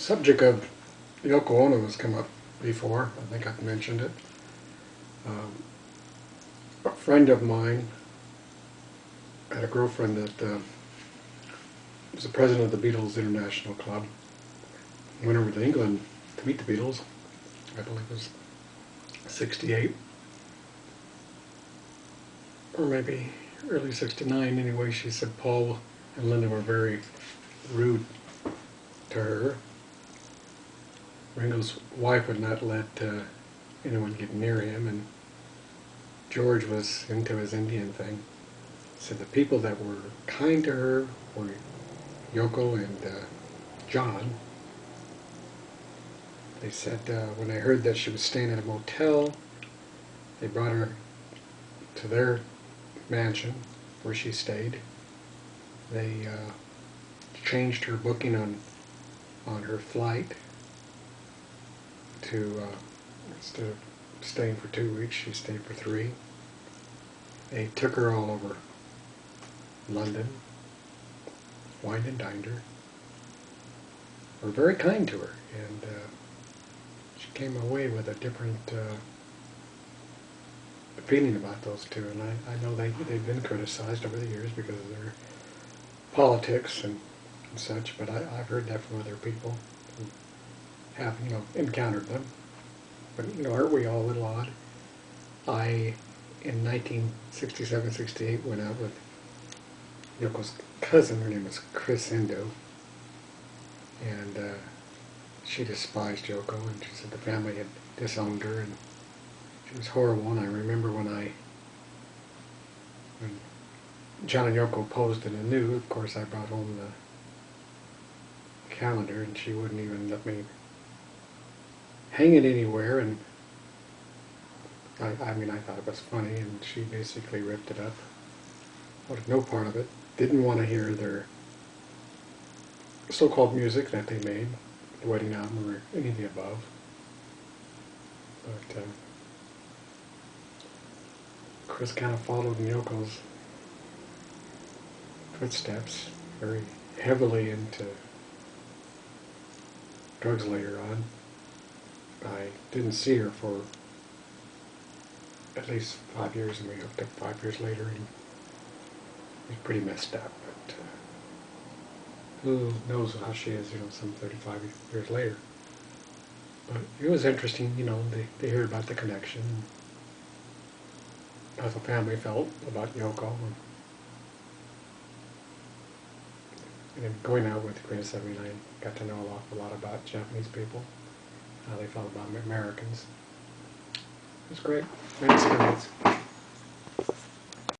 subject of Yoko Ono has come up before. I think I've mentioned it. A friend of mine had a girlfriend that was the president of the Beatles International Club. Went over to England to meet the Beatles. I believe it was 68. Or maybe early 69. Anyway, she said Paul and Linda were very rude to her. Ringo's wife would not let anyone get near him, and George was into his Indian thing. So the people that were kind to her were Yoko and John. They said when they heard that she was staying at a motel, they brought her to their mansion where she stayed. They changed her booking on her flight to instead of staying for 2 weeks, she stayed for 3. They took her all over London, wined and dined her, were very kind to her, and she came away with a different feeling about those two. And I know they've been criticized over the years because of their politics and such, but I've heard that from other people who have, encountered them. But, aren't we all a little odd? In 1967-68, went out with Yoko's cousin. Her name was Chris Indo, and she despised Yoko, and she said the family had disowned her, and she was horrible. And I remember when John and Yoko posed in a nude, of course I brought home the calendar, and she wouldn't even let me hang it anywhere, and I thought it was funny, and she basically ripped it up. Wanted no part of it. Didn't want to hear their so-called music that they made, the wedding album or any of the above. But Chris kind of followed in Yoko's footsteps, very heavily into drugs later on. I didn't see her for at least 5 years, and we hooked up 5 years later, and it was pretty messed up. But who knows how she is, some 35 years later. But it was interesting, to hear about the connection, how the family felt about Yoko. And then going out with Chris, I got to know an awful lot about Japanese people, how they felt about Americans. It was great. Great experience.